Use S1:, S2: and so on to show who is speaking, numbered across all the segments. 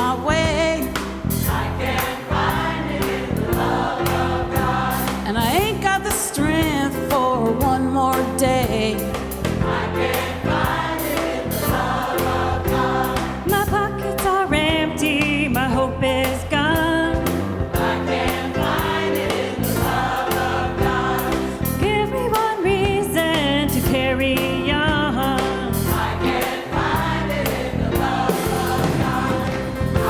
S1: my way.
S2: I can't find it in the love of God.
S1: And I ain't got the strength for one more day.
S2: I can't find it in the love of God.
S3: My pockets are empty, my hope is gone.
S2: I can't find it in the love of God.
S3: Give me one reason to carry on.
S2: I can't find it in the love of God.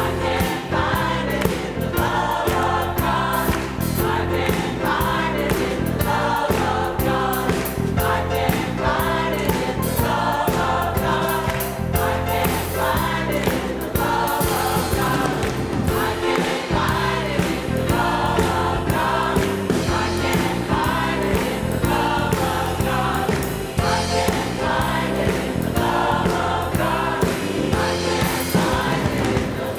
S2: I can't find it in the love of God. I can't find it in the love of God. I can't find it in the love of God. I can't find it in the love of God. I can't find it in the love of God. I can't find it in the love of God. I can't find it in the love of God. I can't find it in the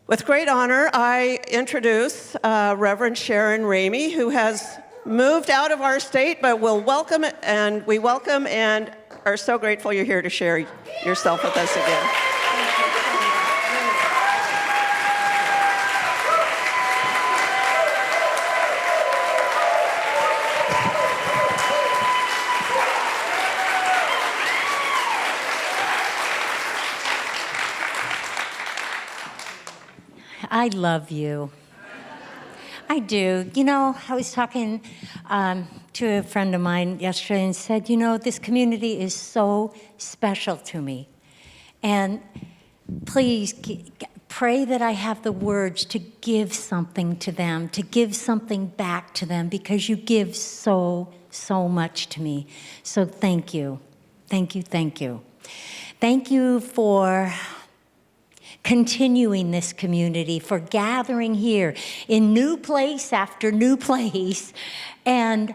S4: With great honor, I introduce Reverend Sharon Ramey, who has moved out of our state, but we welcome and are so grateful you're here to share yourself with us again.
S5: I love you. I do. You know, I was talking to a friend of mine yesterday and said, you know, this community is so special to me. And please pray that I have the words to give something to them, to give something back to them, because you give so, so much to me. So thank you. Thank you, thank you. Thank you for continuing this community, for gathering here in new place after new place, and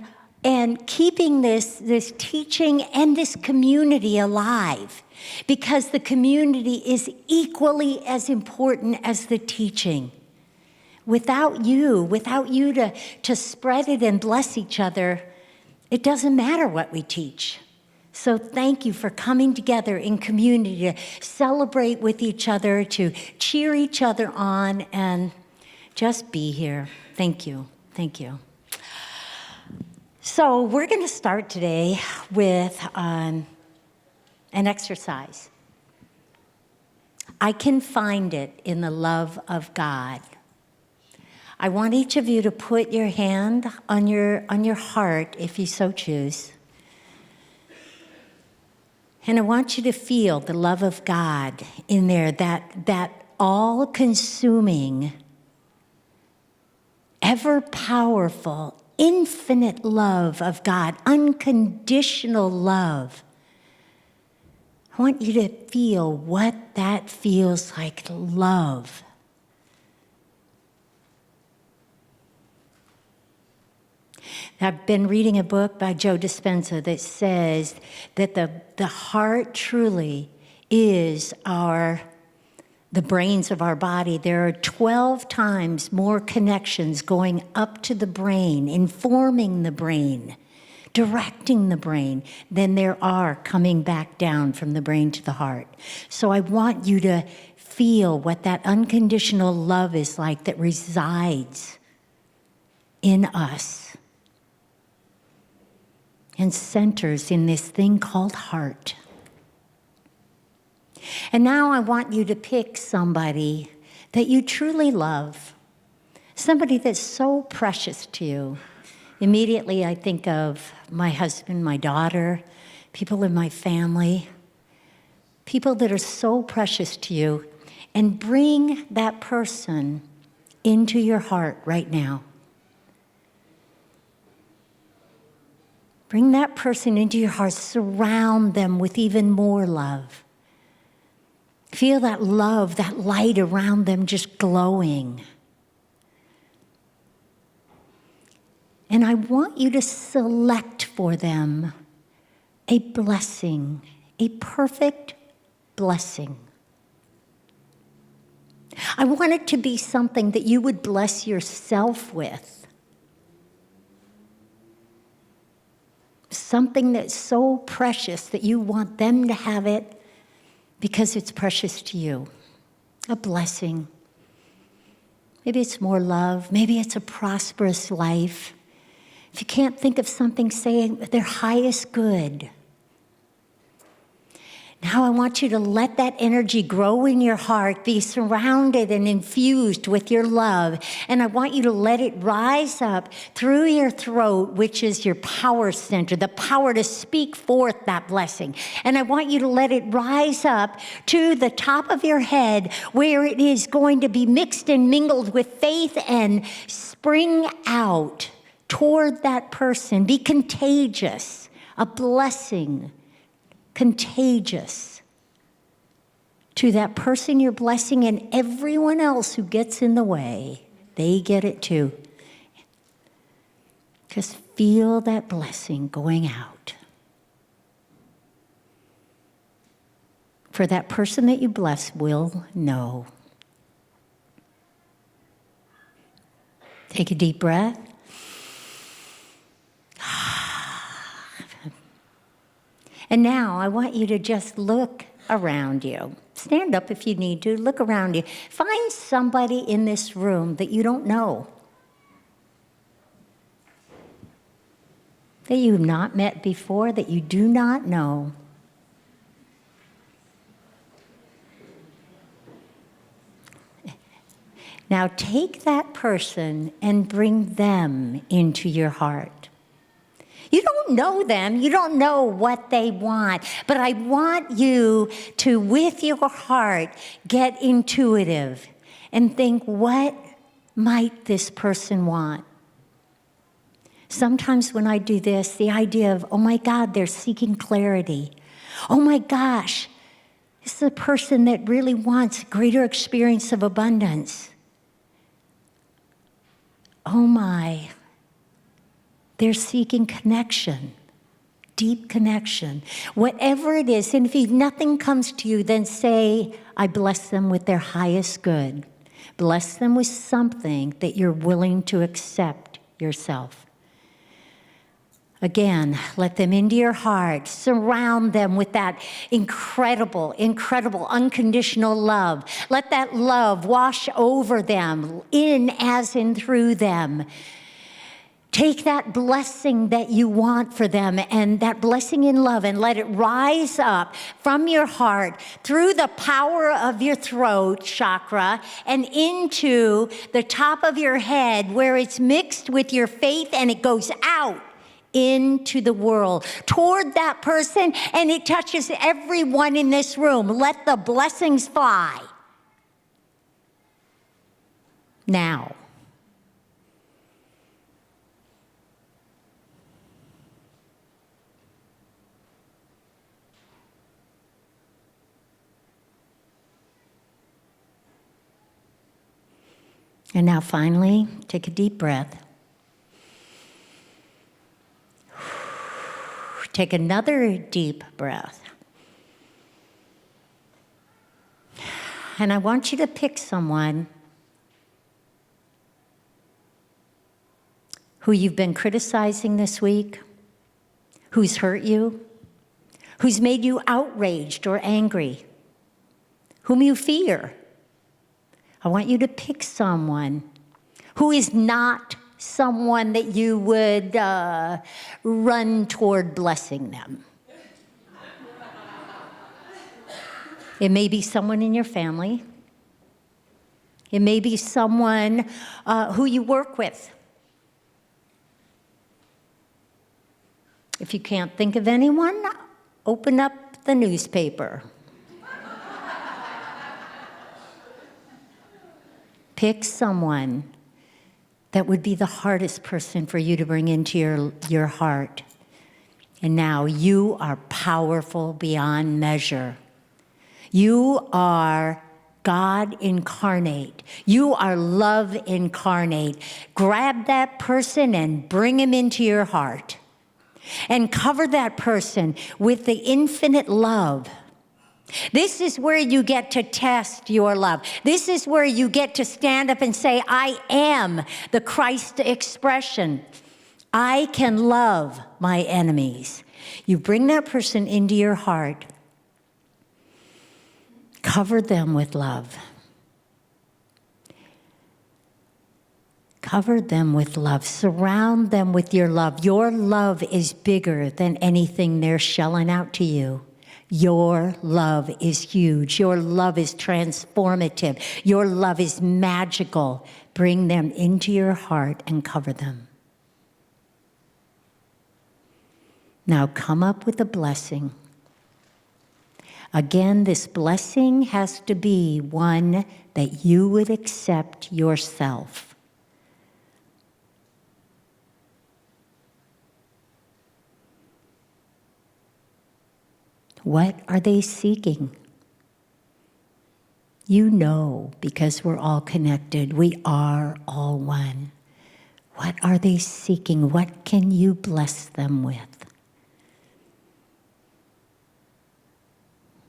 S5: keeping this teaching and this community alive, because the community is equally as important as the teaching. Without you to spread it and bless each other, it doesn't matter what we teach. So thank you for coming together in community to celebrate with each other, to cheer each other on, and just be here. Thank you. Thank you. So we're going to start today with an exercise. I can find it in the love of God. I want each of you to put your hand on your heart, if you so choose. And I want you to feel the love of God in there, that all-consuming, ever-powerful, infinite love of God, unconditional love. I want you to feel what that feels like, love. I've been reading a book by Joe Dispenza that says that the heart truly is the brains of our body. There are 12 times more connections going up to the brain, informing the brain, directing the brain, than there are coming back down from the brain to the heart. So I want you to feel what that unconditional love is like that resides in us and centers in this thing called heart. And now I want you to pick somebody that you truly love, somebody that's so precious to you. Immediately I think of my husband, my daughter, people in my family, people that are so precious to you, and bring that person into your heart right now. Bring that person into your heart. Surround them with even more love. Feel that love, that light around them just glowing. And I want you to select for them a blessing, a perfect blessing. I want it to be something that you would bless yourself with. something that's so precious that you want them to have it because it's precious to you. A blessing. Maybe it's more love. Maybe it's a prosperous life. If you can't think of something, say their highest good. Now I want you to let that energy grow in your heart, be surrounded and infused with your love. And I want you to let it rise up through your throat, which is your power center, the power to speak forth that blessing. And I want you to let it rise up to the top of your head, where it is going to be mixed and mingled with faith and spring out toward that person. Be contagious, a blessing. Contagious to that person you're blessing, and everyone else who gets in the way, they get it too. Just feel that blessing going out. For that person that you bless will know. Take a deep breath. And now I want you to just look around you. Stand up if you need to. Look around you. Find somebody in this room that you don't know, that you've not met before, that you do not know. Now take that person and bring them into your heart. You don't know them. You don't know what they want. But I want you to, with your heart, get intuitive and think, what might this person want? Sometimes when I do this, the idea of, oh my God, they're seeking clarity. Oh my gosh, this is a person that really wants greater experience of abundance. Oh my, they're seeking connection, deep connection. Whatever it is, and if nothing comes to you, then say, I bless them with their highest good. Bless them with something that you're willing to accept yourself. Again, let them into your heart. Surround them with that incredible, incredible, unconditional love. Let that love wash over them, in as in through them. Take that blessing that you want for them and that blessing in love, and let it rise up from your heart through the power of your throat chakra and into the top of your head, where it's mixed with your faith and it goes out into the world toward that person, and it touches everyone in this room. Let the blessings fly. Now. And now finally, take a deep breath. Take another deep breath. And I want you to pick someone who you've been criticizing this week, who's hurt you, who's made you outraged or angry, whom you fear. I want you to pick someone who is not someone that you would run toward blessing them. It may be someone in your family. It may be someone who you work with. If you can't think of anyone, open up the newspaper. Pick someone that would be the hardest person for you to bring into your heart. And now you are powerful beyond measure. You are God incarnate. You are love incarnate. Grab that person and bring him into your heart. And cover that person with the infinite love. This is where you get to test your love. This is where you get to stand up and say, I am the Christ expression. I can love my enemies. You bring that person into your heart. Cover them with love. Cover them with love. Surround them with your love. Your love is bigger than anything they're shelling out to you. Your love is huge. Your love is transformative. Your love is magical. Bring them into your heart and cover them. Now come up with a blessing. Again, this blessing has to be one that you would accept yourself. What are they seeking? You know, because we're all connected. We are all one. What are they seeking? What can you bless them with?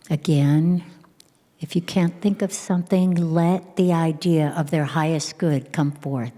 S5: Again, if you can't think of something, let the idea of their highest good come forth.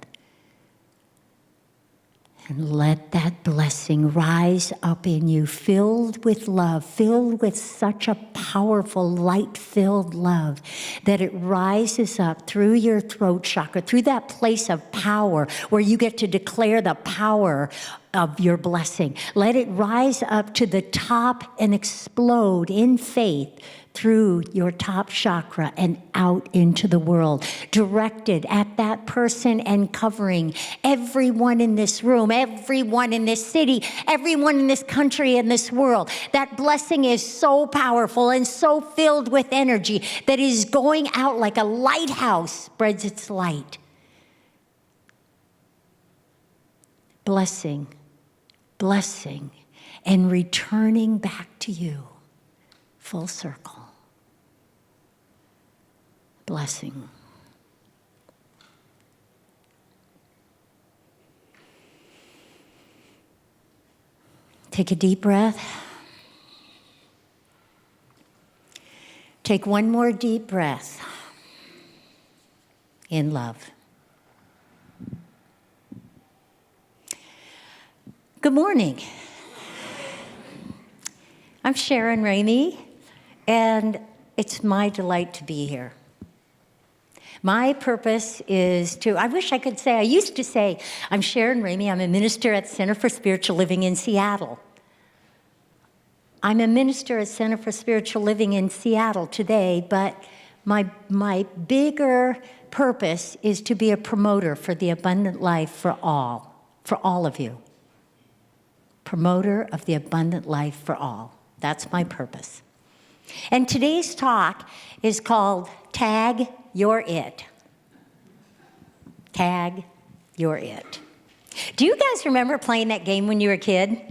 S5: And let that blessing rise up in you, filled with love, filled with such a powerful, light-filled love that it rises up through your throat chakra, through that place of power where you get to declare the power of your blessing. Let it rise up to the top and explode in faith through your top chakra and out into the world, directed at that person and covering everyone in this room, everyone in this city, everyone in this country and this world. That blessing is so powerful and so filled with energy that it is going out like a lighthouse spreads its light. Blessing, blessing, and returning back to you, full circle. Blessing. Take a deep breath. Take one more deep breath in love. Good morning. I'm Sharon Ramey, and it's my delight to be here. My purpose is to, I wish I could say, I used to say, I'm Sharon Ramey, I'm a minister at Center for Spiritual Living in Seattle. I'm a minister at Center for Spiritual Living in Seattle today, but my bigger purpose is to be a promoter for the abundant life for all of you. Promoter of the abundant life for all. That's my purpose. And today's talk is called Tag You're It. Tag You're It. Do you guys remember playing that game when you were a kid?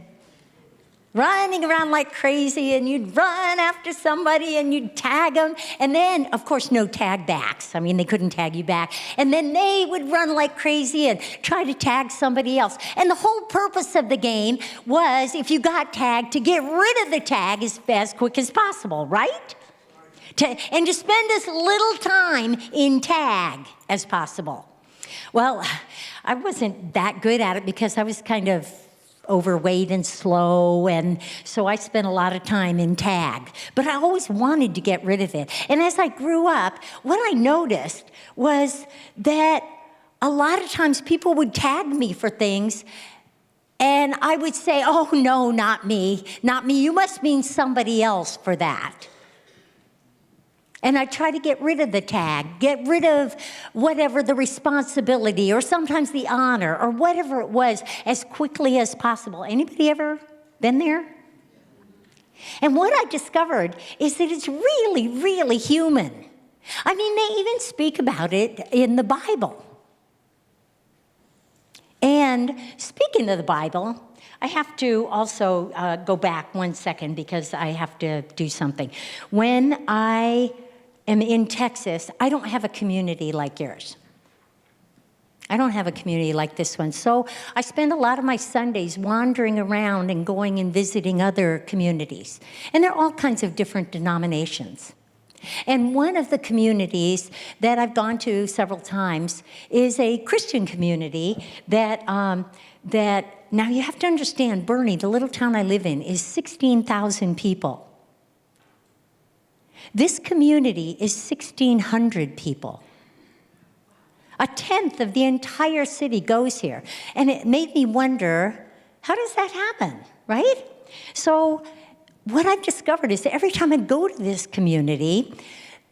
S5: Running around like crazy, and you'd run after somebody and you'd tag them. And then, of course, no tag backs. I mean, they couldn't tag you back. And then they would run like crazy and try to tag somebody else. And the whole purpose of the game was, if you got tagged, to get rid of the tag as quick as possible, right? And to spend as little time in tag as possible. Well, I wasn't that good at it because I was kind of overweight and slow, and so I spent a lot of time in tag. But I always wanted to get rid of it. And as I grew up, what I noticed was that a lot of times people would tag me for things, and I would say, oh, no, not me, not me. You must mean somebody else for that. And I try to get rid of the tag, get rid of whatever the responsibility or sometimes the honor or whatever it was as quickly as possible. Anybody ever been there? And what I discovered is that it's really, really human. I mean, they even speak about it in the Bible. And speaking of the Bible, I have to also go back 1 second because I have to do something. When I am in Texas, I don't have a community like yours. I don't have a community like this one. So I spend a lot of my Sundays wandering around and going and visiting other communities. And there are all kinds of different denominations. And one of the communities that I've gone to several times is a Christian community that Now you have to understand, Bernie, the little town I live in, is 16,000 people. This community is 1,600 people. A tenth of the entire city goes here. And it made me wonder, how does that happen, right? So what I've discovered is that every time I go to this community,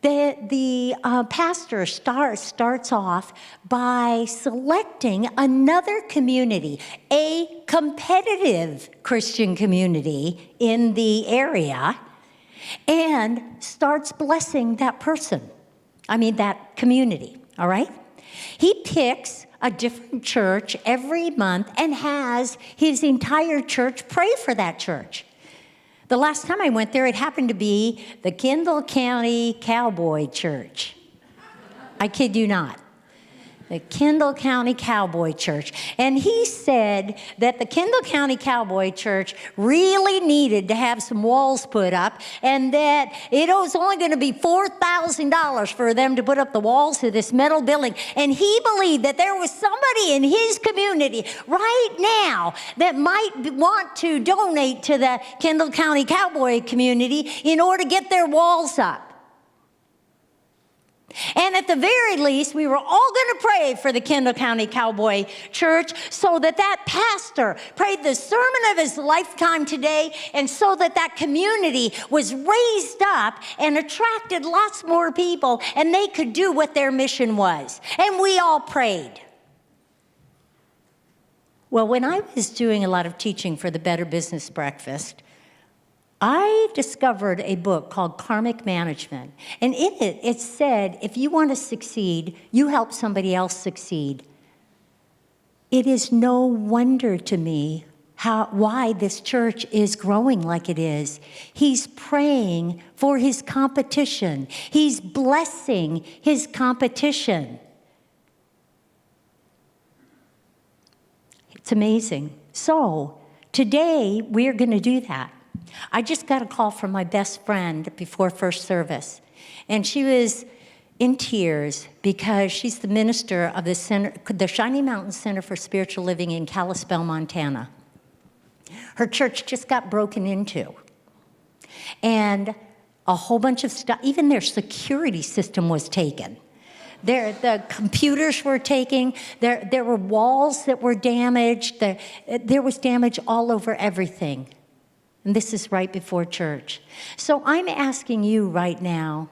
S5: the pastor starts off by selecting another community, a competitive Christian community in the area, and starts blessing that person. That community, all right? He picks a different church every month and has his entire church pray for that church. The last time I went there, it happened to be the Kendall County Cowboy Church. I kid you not. The Kendall County Cowboy Church. And he said that the Kendall County Cowboy Church really needed to have some walls put up, and that it was only going to be $4,000 for them to put up the walls to this metal building. And he believed that there was somebody in his community right now that might want to donate to the Kendall County Cowboy community in order to get their walls up. And at the very least, we were all going to pray for the Kendall County Cowboy Church so that that pastor prayed the sermon of his lifetime today, and so that that community was raised up and attracted lots more people, and they could do what their mission was. And we all prayed. Well, when I was doing a lot of teaching for the Better Business Breakfast, I discovered a book called Karmic Management. And in it, it said, if you want to succeed, you help somebody else succeed. It is no wonder to me why this church is growing like it is. He's praying for his competition. He's blessing his competition. It's amazing. So today, we're going to do that. I just got a call from my best friend before first service, and she was in tears because she's the minister of the Shiny Mountain Center for Spiritual Living in Kalispell, Montana. Her church just got broken into, and a whole bunch of stuff, even their security system was taken. The computers were taken. There were walls that were damaged. There was damage all over everything. And this is right before church. So I'm asking you right now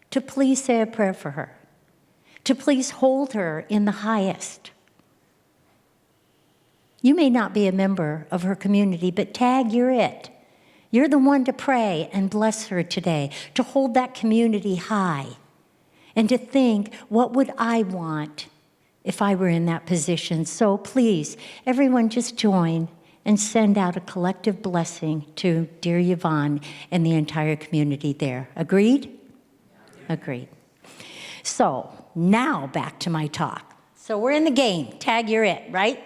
S5: to please say a prayer for her, to please hold her in the highest. You may not be a member of her community, but tag, you're it. You're the one to pray and bless her today, to hold that community high, and to think, what would I want if I were in that position? So please, everyone just join and send out a collective blessing to dear Yvonne and the entire community there. Agreed? Yeah. Agreed. So now back to my talk. So we're in the game. Tag, you're it, right?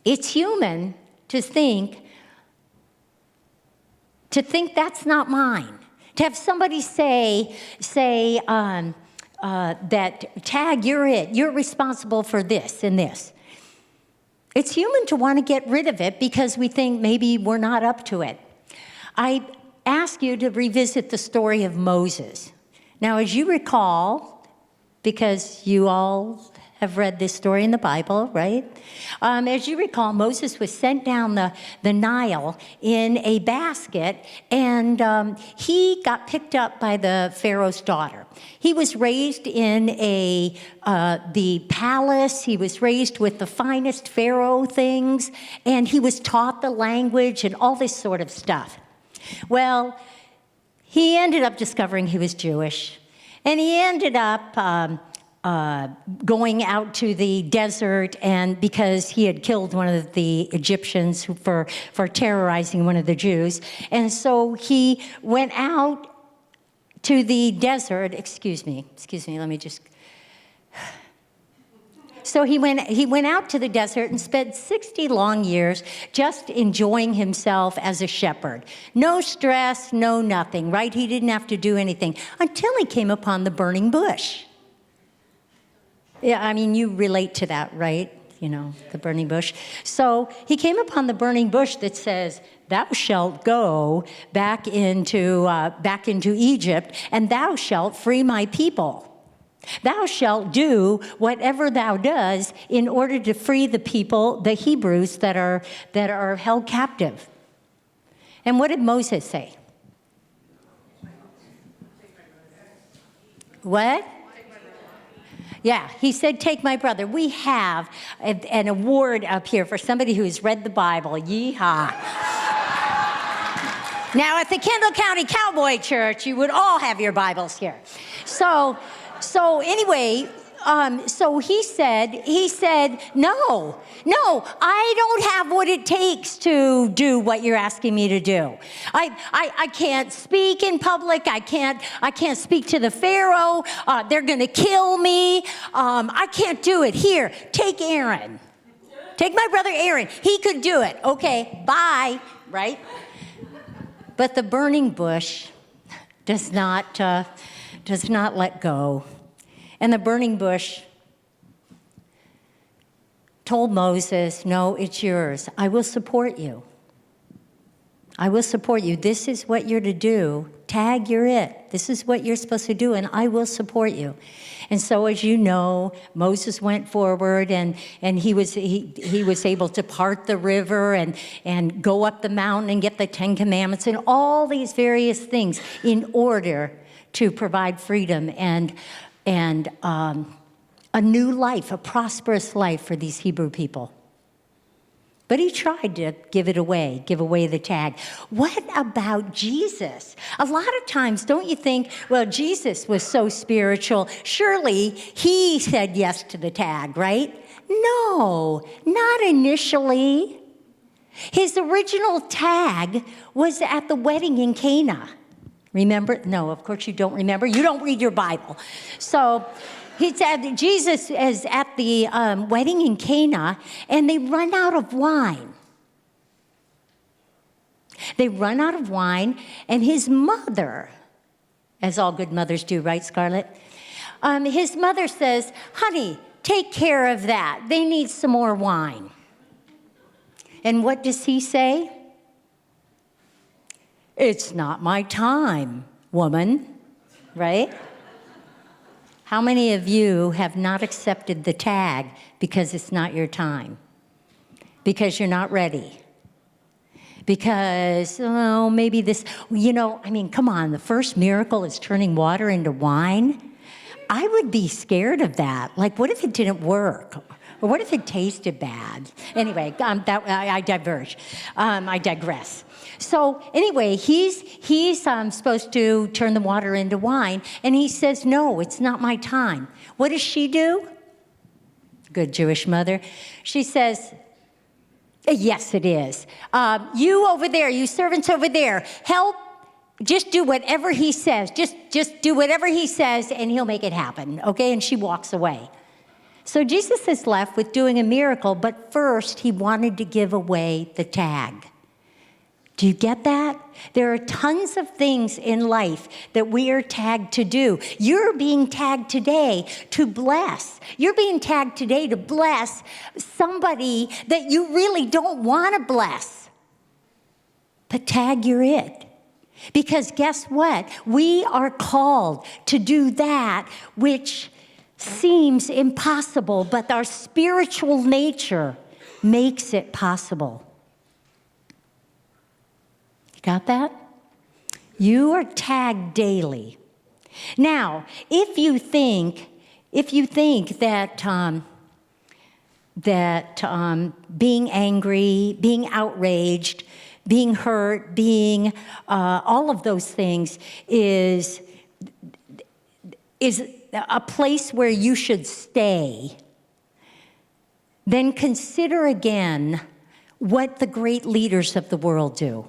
S5: It's human to think that's not mine. To have somebody say that, tag, you're it. You're responsible for this and this. It's human to want to get rid of it because we think maybe we're not up to it. I ask you to revisit the story of Moses. Now, as you recall, because you all have read this story in the Bible, right? As you recall, Moses was sent down the Nile in a basket, and he got picked up by the Pharaoh's daughter. He was raised in the palace. He was raised with the finest Pharaoh things, and he was taught the language and all this sort of stuff. Well, he ended up discovering he was Jewish, and he ended up going out to the desert, and because he had killed one of the Egyptians for terrorizing one of the Jews. And so he went out to the desert, excuse me, let me just. So he went out to the desert and spent 60 long years just enjoying himself as a shepherd. No stress, no nothing, right? He didn't have to do anything until he came upon the burning bush. Yeah, I mean, you relate to that, right? the burning bush. So he came upon the burning bush that says, thou shalt go back into Egypt, and thou shalt free my people. Thou shalt do whatever thou does in order to free the people, the Hebrews that are held captive. And what did Moses say? What? Yeah, he said, take my brother. We have an award up here for somebody who's read the Bible. Yeehaw. Now, at the Kendall County Cowboy Church, you would all have your Bibles here. So anyway, so he said, no, I don't have what it takes to do what you're asking me to do. I can't speak in public. I can't speak to the Pharaoh. They're going to kill me. I can't do it. Here, take Aaron. Take my brother Aaron. He could do it. Okay, bye, right? But the burning bush does not let go. And the burning bush told Moses, no, it's yours. I will support you. I will support you. This is what you're to do. Tag, you're it. This is what you're supposed to do, and I will support you. And so, as you know, Moses went forward, and he was able to part the river and go up the mountain and get the 10 Commandments and all these various things in order to provide freedom and a new life, a prosperous life for these Hebrew people. But he tried to give away the tag. What about Jesus? A lot of times, don't you think, well, Jesus was so spiritual, surely he said yes to the tag, right? No, not initially. His original tag was at the wedding in Cana. Remember? No, of course you don't remember. You don't read your Bible. So he said Jesus is at the wedding in Cana, and they run out of wine. They run out of wine, and his mother, as all good mothers do, right, Scarlett? His mother says, honey, take care of that. They need some more wine. And what does he say? It's not my time, woman, right? How many of you have not accepted the tag because it's not your time? Because you're not ready? Because, maybe this, come on, the first miracle is turning water into wine. I would be scared of that. Like, what if it didn't work? Or what if it tasted bad? Anyway, I diverge. I digress. So anyway, he's supposed to turn the water into wine, and he says, no, it's not my time. What does she do? Good Jewish mother. She says, yes, it is. You over there, you servants over there, help. Just do whatever he says. Just do whatever he says, and he'll make it happen, okay? And she walks away. So Jesus is left with doing a miracle, but first he wanted to give away the tag. Do you get that? There are tons of things in life that we are tagged to do. You're being tagged today to bless. You're being tagged today to bless somebody that you really don't want to bless. But tag, you're it. Because guess what? We are called to do that which seems impossible, but our spiritual nature makes it possible. Got that? You are tagged daily. Now, if you think that being angry, being outraged, being hurt, being all of those things is a place where you should stay, then consider again what the great leaders of the world do.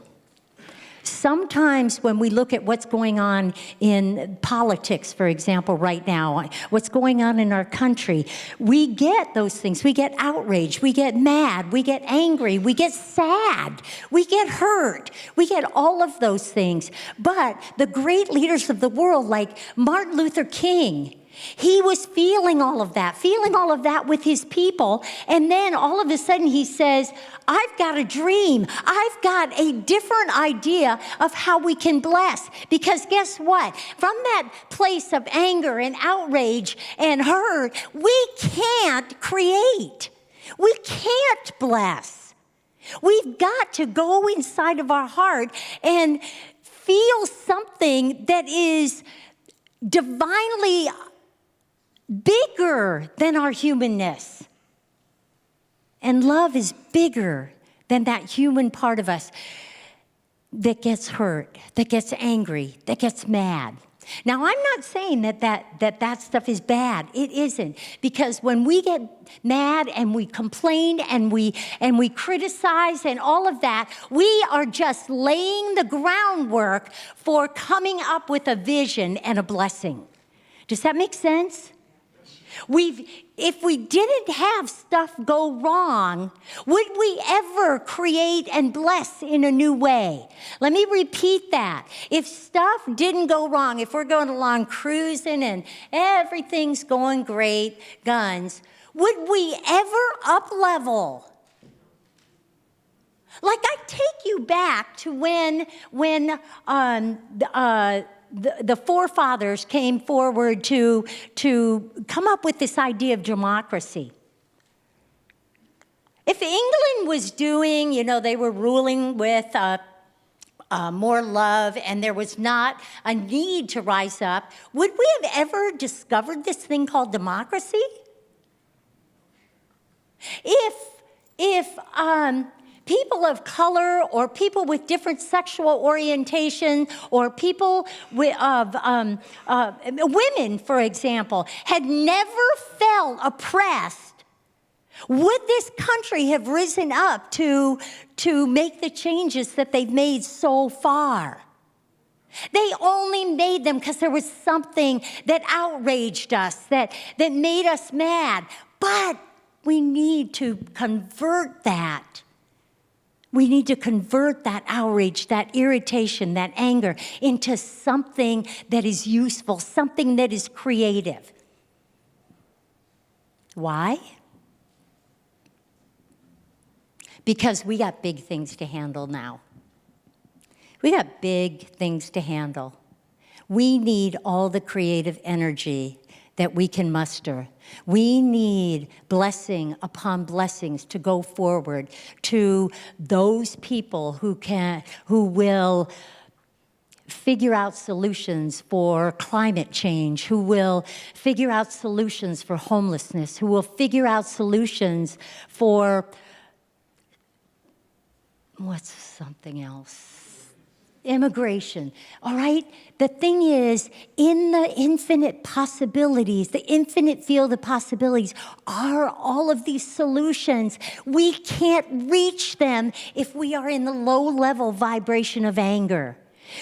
S5: Sometimes when we look at what's going on in politics, for example, right now, what's going on in our country, we get those things. We get outraged, we get mad, we get angry, we get sad, we get hurt, we get all of those things. But the great leaders of the world, like Martin Luther King, He was feeling all of that with his people. And then all of a sudden he says, I've got a dream. I've got a different idea of how we can bless. Because guess what? From that place of anger and outrage and hurt, we can't create. We can't bless. We've got to go inside of our heart and feel something that is divinely bigger than our humanness. And love is bigger than that human part of us that gets hurt, that gets angry, that gets mad. Now, I'm not saying that stuff is bad. It isn't. Because when we get mad and we complain and we criticize and all of that, we are just laying the groundwork for coming up with a vision and a blessing. Does that make sense? If we didn't have stuff go wrong, would we ever create and bless in a new way? Let me repeat that. If stuff didn't go wrong, if we're going along cruising and everything's going great, guns, would we ever up-level? Like, I take you back to when the forefathers came forward to come up with this idea of democracy. If England was doing, they were ruling with more love and there was not a need to rise up, would we have ever discovered this thing called democracy? If people of color or people with different sexual orientation or people of women, for example, had never felt oppressed, would this country have risen up to make the changes that they've made so far? They only made them because there was something that outraged us, that made us mad. But we need to convert that. We need to convert that outrage, that irritation, that anger into something that is useful, something that is creative. Why? Because we got big things to handle now. We got big things to handle. We need all the creative energy that we can muster. We need blessing upon blessings to go forward to those people who will figure out solutions for climate change, who will figure out solutions for homelessness, who will figure out solutions for what's something else? Immigration, all right? The thing is, in the infinite possibilities, the infinite field of possibilities are all of these solutions. We can't reach them if we are in the low-level vibration of anger.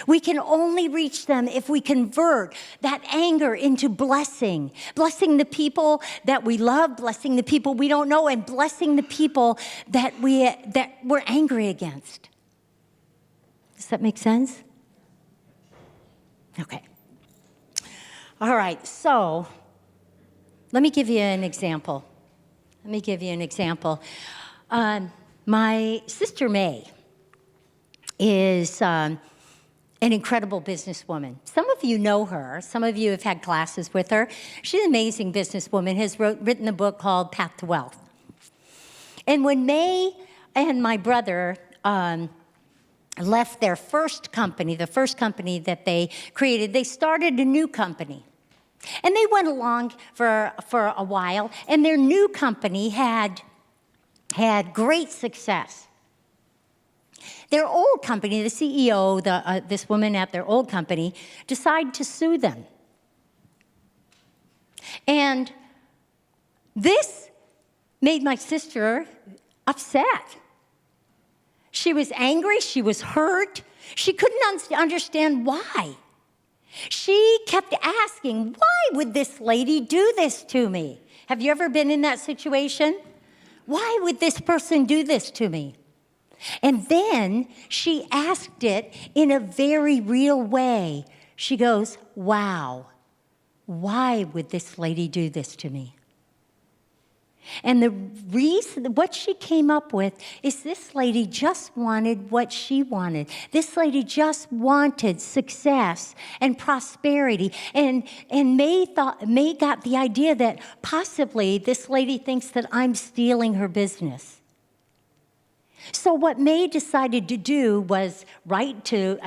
S5: We can only reach them if we convert that anger into blessing. Blessing the people that we love, blessing the people we don't know, and blessing the people that we're angry against. Does that make sense? Okay. All right, so let me give you an example. My sister May is an incredible businesswoman. Some of you know her. Some of you have had classes with her. She's an amazing businesswoman, has written a book called Path to Wealth. And when May and my brother left their first company, the first company that they created, they started a new company. And they went along for a while, and their new company had great success. Their old company, the CEO, this woman at their old company, decided to sue them. And this made my sister upset. She was angry, she was hurt, she couldn't understand why. She kept asking, why would this lady do this to me? Have you ever been in that situation? Why would this person do this to me? And then she asked it in a very real way. She goes, wow, why would this lady do this to me? And the reason, what she came up with is this lady just wanted what she wanted. This lady just wanted success and prosperity. And May got the idea that possibly this lady thinks that I'm stealing her business. So what May decided to do was write to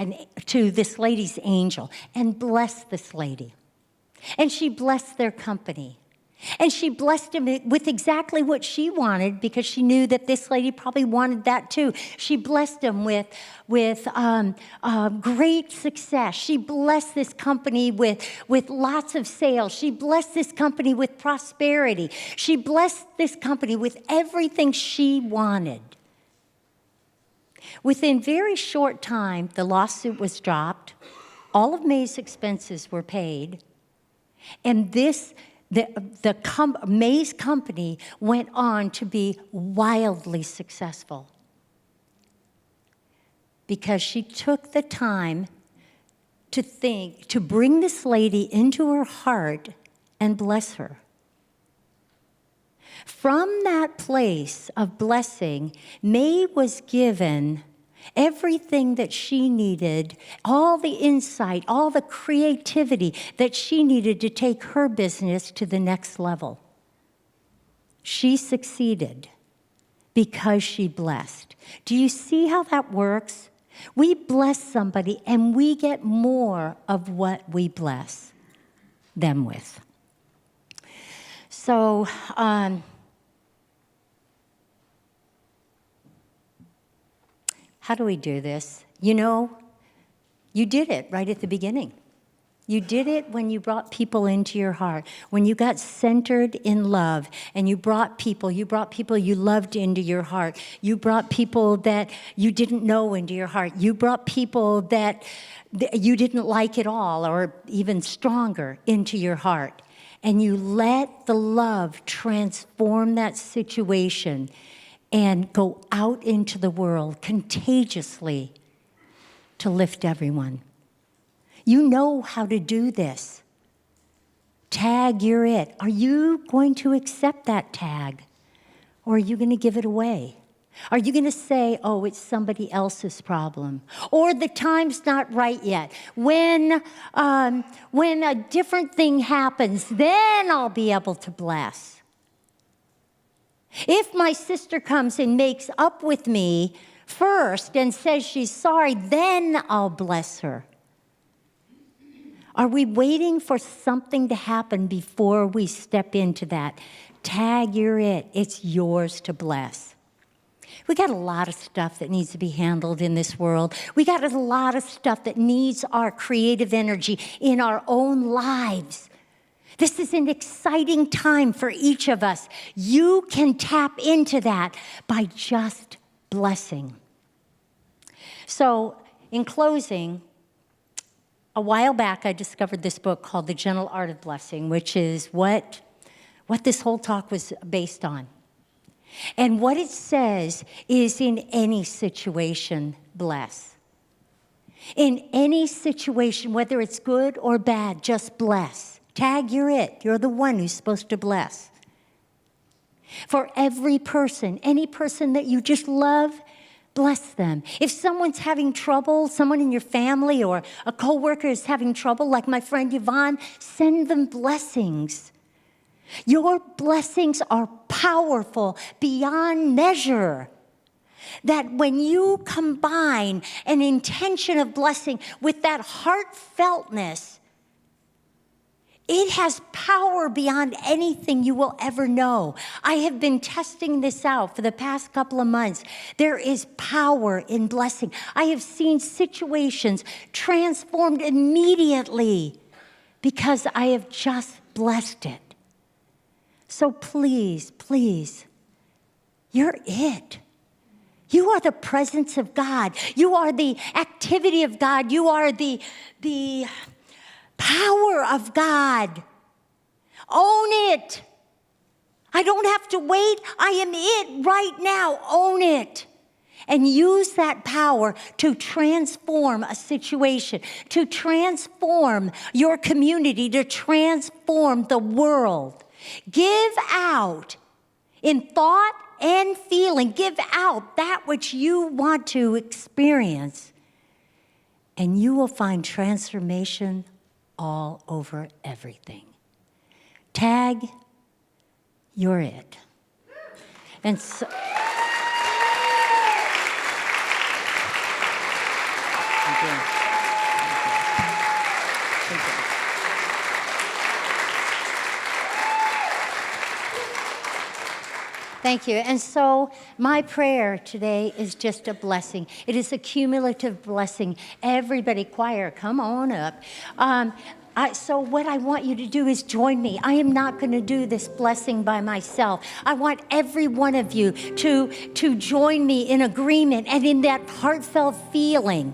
S5: this lady's angel and bless this lady. And she blessed their company. And she blessed him with exactly what she wanted because she knew that this lady probably wanted that too. She blessed him with great success. She blessed this company with lots of sales. She blessed this company with prosperity. She blessed this company with everything she wanted. Within very short time, the lawsuit was dropped. All of May's expenses were paid. And May's company went on to be wildly successful because she took the time to bring this lady into her heart and bless her. From that place of blessing, May was given everything that she needed, all the insight, all the creativity that she needed to take her business to the next level. She succeeded because she blessed. Do you see how that works? We bless somebody and we get more of what we bless them with. So, how do we do this? You know, you did it right at the beginning. You did it when you brought people into your heart, when you got centered in love, and you brought people you loved into your heart. You brought people that you didn't know into your heart. You brought people that you didn't like at all, or even stronger, into your heart. And you let the love transform that situation and go out into the world contagiously to lift everyone. You know how to do this. Tag, you're it. Are you going to accept that tag? Or are you going to give it away? Are you going to say, oh, it's somebody else's problem? Or the time's not right yet. When a different thing happens, then I'll be able to bless. If my sister comes and makes up with me first and says she's sorry, then I'll bless her. Are we waiting for something to happen before we step into that? Tag, you're it. It's yours to bless. We got a lot of stuff that needs to be handled in this world. We got a lot of stuff that needs our creative energy in our own lives. This is an exciting time for each of us. You can tap into that by just blessing. So, in closing, a while back I discovered this book called The Gentle Art of Blessing, which is what this whole talk was based on. And what it says is, in any situation, bless. In any situation, whether it's good or bad, just bless. Tag, you're it. You're the one who's supposed to bless. For every person, any person that you just love, bless them. If someone's having trouble, someone in your family or a coworker is having trouble, like my friend Yvonne, send them blessings. Your blessings are powerful beyond measure. That when you combine an intention of blessing with that heartfeltness, it has power beyond anything you will ever know. I have been testing this out for the past couple of months. There is power in blessing. I have seen situations transformed immediately because I have just blessed it. So please, please, you're it. You are the presence of God. You are the activity of God. You are the power of God. Own it. I don't have to wait. I am it right now. Own it. and use that power to transform a situation, to transform your community, to transform the world. Give out in thought and feeling. Give out that which you want to experience, and you will find transformation all over everything. Tag, you're it. And so, thank you. And so my prayer today is just a blessing. It is a cumulative blessing. Everybody, choir, come on up. So what I want you to do is join me. I am not going to do this blessing by myself. I want every one of you to join me in agreement and in that heartfelt feeling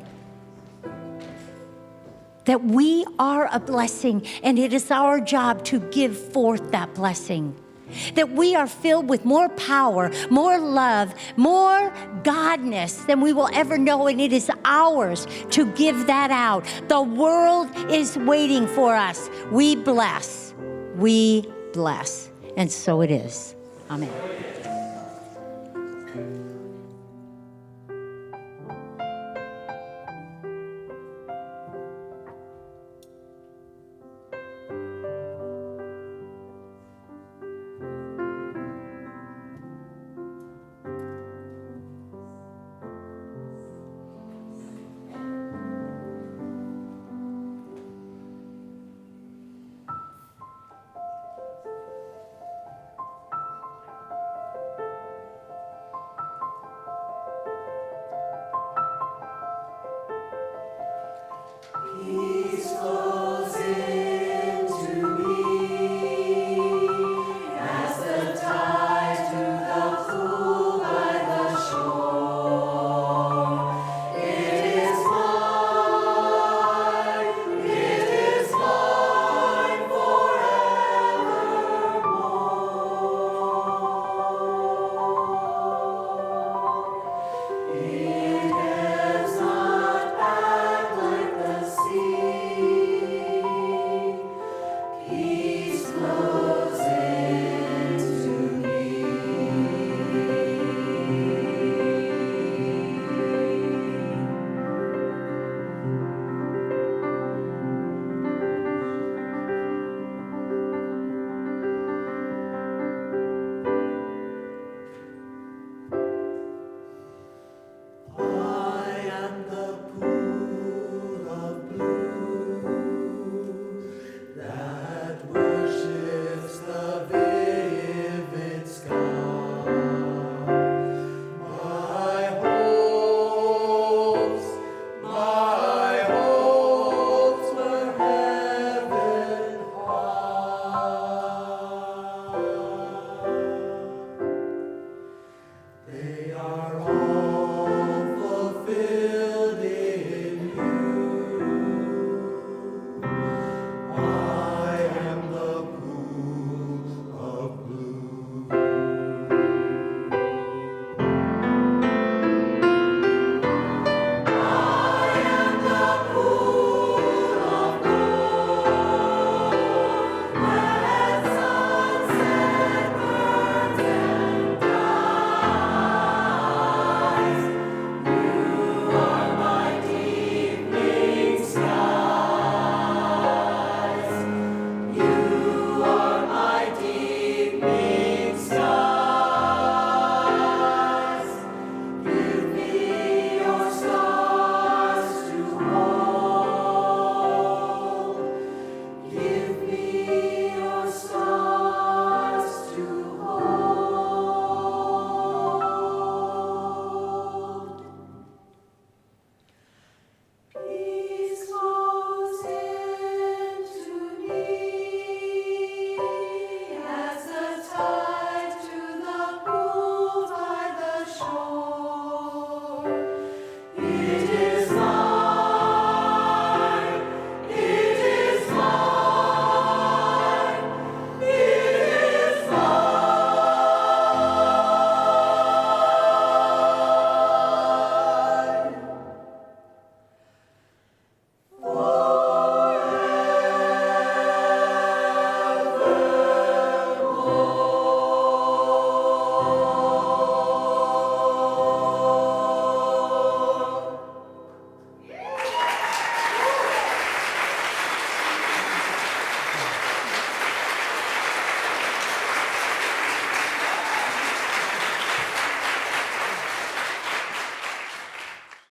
S5: that we are a blessing, and it is our job to give forth that blessing. That we are filled with more power, more love, more godness than we will ever know, and it is ours to give that out. The world is waiting for us. We bless, and so it is. Amen.